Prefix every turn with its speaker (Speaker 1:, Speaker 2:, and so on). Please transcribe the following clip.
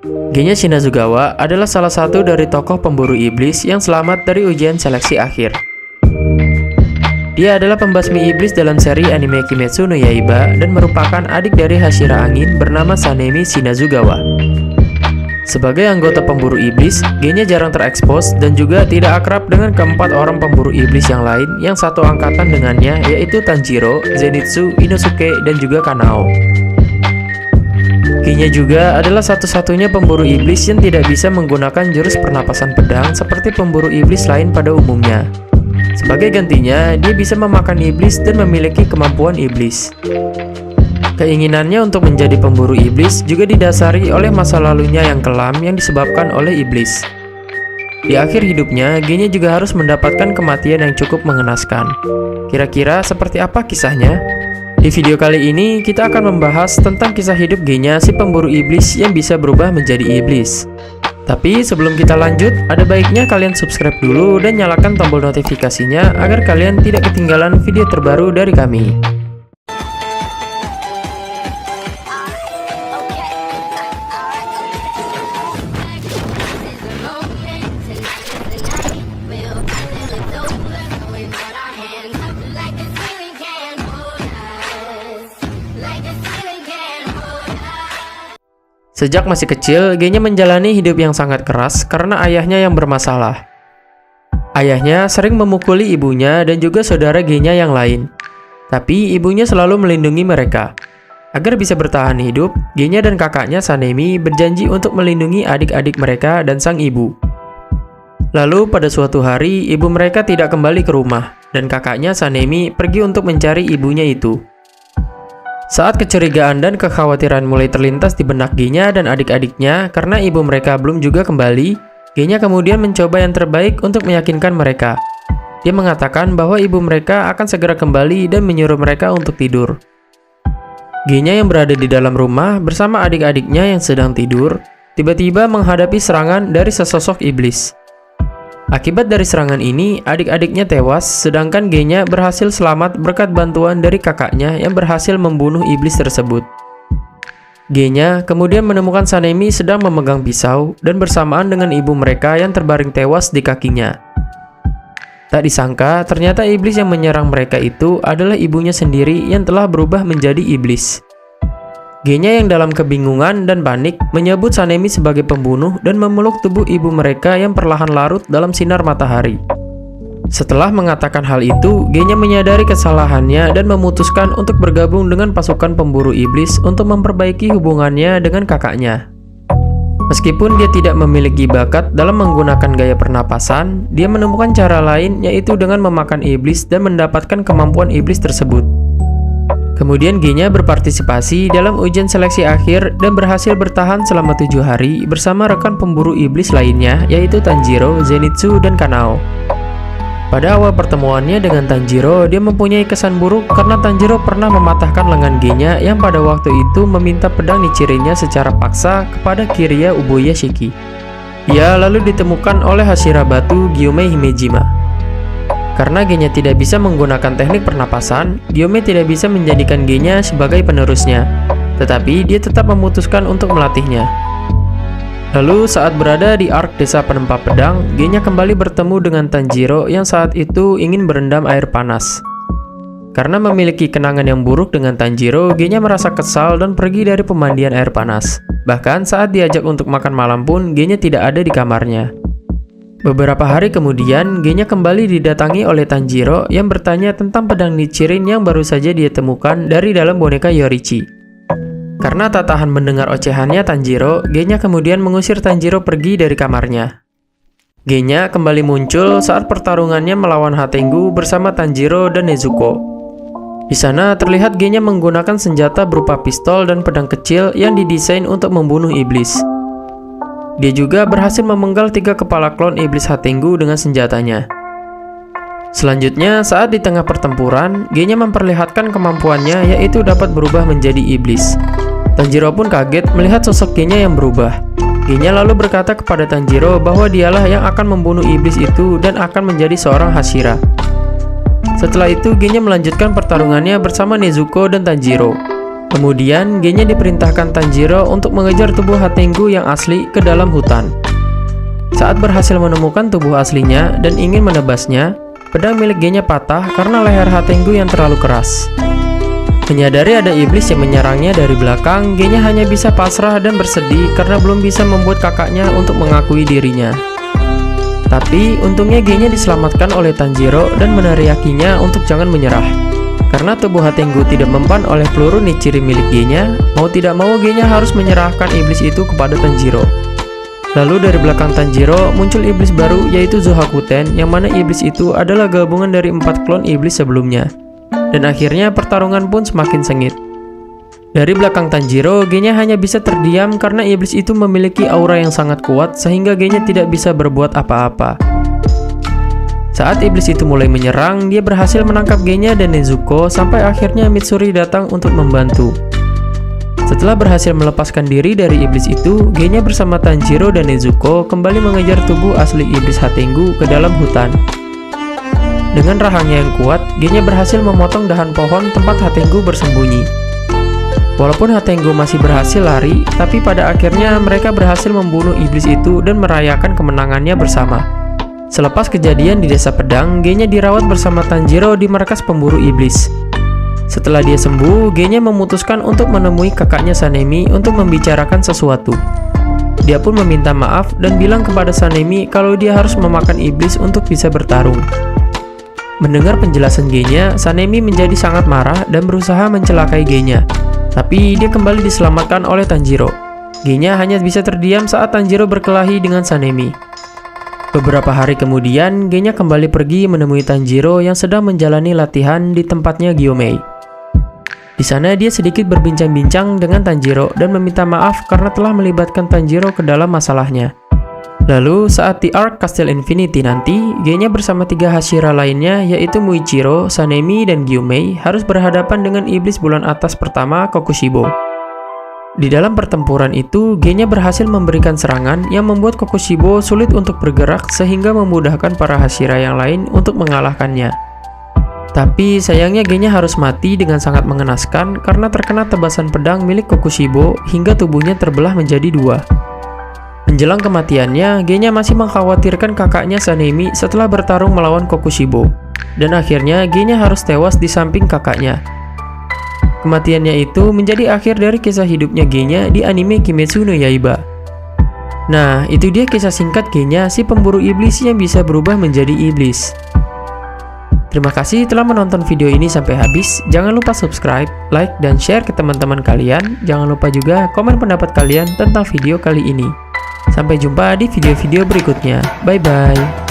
Speaker 1: Genya Shinazugawa adalah salah satu dari tokoh pemburu iblis yang selamat dari ujian seleksi akhir. Dia adalah pembasmi iblis dalam seri anime Kimetsu no Yaiba dan merupakan adik dari Hashira Angin bernama Sanemi Shinazugawa. Sebagai anggota pemburu iblis, Genya jarang terekspos dan juga tidak akrab dengan keempat orang pemburu iblis yang lain yang satu angkatan dengannya, yaitu Tanjiro, Zenitsu, Inosuke, dan juga Kanao. Genya juga adalah satu-satunya pemburu iblis yang tidak bisa menggunakan jurus pernapasan pedang seperti pemburu iblis lain pada umumnya. Sebagai gantinya, dia bisa memakan iblis dan memiliki kemampuan iblis. Keinginannya untuk menjadi pemburu iblis juga didasari oleh masa lalunya yang kelam yang disebabkan oleh iblis. Di akhir hidupnya, Genya juga harus mendapatkan kematian yang cukup mengenaskan. Kira-kira seperti apa kisahnya? Di video kali ini, kita akan membahas tentang kisah hidup Genya, si pemburu iblis yang bisa berubah menjadi iblis. Tapi sebelum kita lanjut, ada baiknya kalian subscribe dulu dan nyalakan tombol notifikasinya agar kalian tidak ketinggalan video terbaru dari kami. Sejak masih kecil, Genya menjalani hidup yang sangat keras karena ayahnya yang bermasalah. Ayahnya sering memukuli ibunya dan juga saudara Genya yang lain. Tapi ibunya selalu melindungi mereka. Agar bisa bertahan hidup, Genya dan kakaknya Sanemi berjanji untuk melindungi adik-adik mereka dan sang ibu. Lalu pada suatu hari, ibu mereka tidak kembali ke rumah, dan kakaknya Sanemi pergi untuk mencari ibunya itu. Saat kecurigaan dan kekhawatiran mulai terlintas di benak Genya dan adik-adiknya karena ibu mereka belum juga kembali, Genya kemudian mencoba yang terbaik untuk meyakinkan mereka. Dia mengatakan bahwa ibu mereka akan segera kembali dan menyuruh mereka untuk tidur. Genya yang berada di dalam rumah bersama adik-adiknya yang sedang tidur, tiba-tiba menghadapi serangan dari sesosok iblis. Akibat dari serangan ini, adik-adiknya tewas, sedangkan Genya berhasil selamat berkat bantuan dari kakaknya yang berhasil membunuh iblis tersebut. Genya kemudian menemukan Sanemi sedang memegang pisau dan bersamaan dengan ibu mereka yang terbaring tewas di kakinya. Tak disangka, ternyata iblis yang menyerang mereka itu adalah ibunya sendiri yang telah berubah menjadi iblis. Genya yang dalam kebingungan dan panik menyebut Sanemi sebagai pembunuh dan memeluk tubuh ibu mereka yang perlahan larut dalam sinar matahari. Setelah mengatakan hal itu, Genya menyadari kesalahannya dan memutuskan untuk bergabung dengan pasukan pemburu iblis untuk memperbaiki hubungannya dengan kakaknya. Meskipun dia tidak memiliki bakat dalam menggunakan gaya pernapasan, dia menemukan cara lain, yaitu dengan memakan iblis dan mendapatkan kemampuan iblis tersebut. Kemudian Genya berpartisipasi dalam ujian seleksi akhir dan berhasil bertahan selama 7 hari bersama rekan pemburu iblis lainnya, yaitu Tanjiro, Zenitsu, dan Kanao. Pada awal pertemuannya dengan Tanjiro, dia mempunyai kesan buruk karena Tanjiro pernah mematahkan lengan Genya yang pada waktu itu meminta pedang Nichirinnya secara paksa kepada Kiriya Uboya Shiki. Ia lalu ditemukan oleh Hashira Batu Gyome Himejima. Karena Genya tidak bisa menggunakan teknik pernapasan, Gyome tidak bisa menjadikan Genya sebagai penerusnya. Tetapi dia tetap memutuskan untuk melatihnya. Lalu saat berada di ark desa penempa pedang, Genya kembali bertemu dengan Tanjiro yang saat itu ingin berendam air panas. Karena memiliki kenangan yang buruk dengan Tanjiro, Genya merasa kesal dan pergi dari pemandian air panas. Bahkan saat diajak untuk makan malam pun, Genya tidak ada di kamarnya. Beberapa hari kemudian, Genya kembali didatangi oleh Tanjiro yang bertanya tentang pedang Nichirin yang baru saja dia temukan dari dalam boneka Yorichi. Karena tak tahan mendengar ocehannya Tanjiro, Genya kemudian mengusir Tanjiro pergi dari kamarnya. Genya kembali muncul saat pertarungannya melawan Hatengu bersama Tanjiro dan Nezuko. Di sana terlihat Genya menggunakan senjata berupa pistol dan pedang kecil yang didesain untuk membunuh iblis. Dia juga berhasil memenggal 3 kepala klon iblis Hatengu dengan senjatanya. Selanjutnya, saat di tengah pertempuran, Genya memperlihatkan kemampuannya, yaitu dapat berubah menjadi iblis. Tanjiro pun kaget melihat sosok Genya yang berubah. Genya lalu berkata kepada Tanjiro bahwa dialah yang akan membunuh iblis itu dan akan menjadi seorang Hashira. Setelah itu, Genya melanjutkan pertarungannya bersama Nezuko dan Tanjiro. Kemudian Genya diperintahkan Tanjiro untuk mengejar tubuh Hatengu yang asli ke dalam hutan. Saat berhasil menemukan tubuh aslinya dan ingin menebasnya, pedang milik Genya patah karena leher Hatengu yang terlalu keras. Menyadari ada iblis yang menyerangnya dari belakang, Genya hanya bisa pasrah dan bersedih karena belum bisa membuat kakaknya untuk mengakui dirinya. Tapi untungnya Genya diselamatkan oleh Tanjiro dan meneriakinya untuk jangan menyerah. Karena tubuh Hatengu tidak mempan oleh peluru Nichiri milik Genya, mau tidak mau Genya harus menyerahkan iblis itu kepada Tanjiro. Lalu dari belakang Tanjiro muncul iblis baru yaitu Zohakuten, yang mana iblis itu adalah gabungan dari 4 klon iblis sebelumnya. Dan akhirnya pertarungan pun semakin sengit. Dari belakang Tanjiro, Genya hanya bisa terdiam karena iblis itu memiliki aura yang sangat kuat sehingga Genya tidak bisa berbuat apa-apa. Saat iblis itu mulai menyerang, dia berhasil menangkap Genya dan Nezuko sampai akhirnya Mitsuri datang untuk membantu. Setelah berhasil melepaskan diri dari iblis itu, Genya bersama Tanjiro dan Nezuko kembali mengejar tubuh asli iblis Hatengu ke dalam hutan. Dengan rahangnya yang kuat, Genya berhasil memotong dahan pohon tempat Hatengu bersembunyi. Walaupun Hatengu masih berhasil lari, tapi pada akhirnya mereka berhasil membunuh iblis itu dan merayakan kemenangannya bersama. Selepas kejadian di Desa Pedang, Genya dirawat bersama Tanjiro di markas pemburu iblis. Setelah dia sembuh, Genya memutuskan untuk menemui kakaknya Sanemi untuk membicarakan sesuatu. Dia pun meminta maaf dan bilang kepada Sanemi kalau dia harus memakan iblis untuk bisa bertarung. Mendengar penjelasan Genya, Sanemi menjadi sangat marah dan berusaha mencelakai Genya. Tapi dia kembali diselamatkan oleh Tanjiro. Genya hanya bisa terdiam saat Tanjiro berkelahi dengan Sanemi. Beberapa hari kemudian, Genya kembali pergi menemui Tanjiro yang sedang menjalani latihan di tempatnya Gyomei. Di sana dia sedikit berbincang-bincang dengan Tanjiro dan meminta maaf karena telah melibatkan Tanjiro ke dalam masalahnya. Lalu saat di Arc Castle Infinity nanti, Genya bersama 3 Hashira lainnya yaitu Muichiro, Sanemi, dan Gyomei harus berhadapan dengan iblis bulan atas pertama Kokushibo. Di dalam pertempuran itu, Genya berhasil memberikan serangan yang membuat Kokushibo sulit untuk bergerak sehingga memudahkan para Hashira yang lain untuk mengalahkannya. Tapi sayangnya Genya harus mati dengan sangat mengenaskan karena terkena tebasan pedang milik Kokushibo hingga tubuhnya terbelah menjadi 2. Menjelang kematiannya, Genya masih mengkhawatirkan kakaknya Sanemi setelah bertarung melawan Kokushibo. Dan akhirnya Genya harus tewas di samping kakaknya. Kematiannya itu menjadi akhir dari kisah hidupnya Genya di anime Kimetsu no Yaiba. Nah, itu dia kisah singkat Genya, si pemburu iblis yang bisa berubah menjadi iblis. Terima kasih telah menonton video ini sampai habis. Jangan lupa subscribe, like, dan share ke teman-teman kalian. Jangan lupa juga komen pendapat kalian tentang video kali ini. Sampai jumpa di video-video berikutnya. Bye-bye.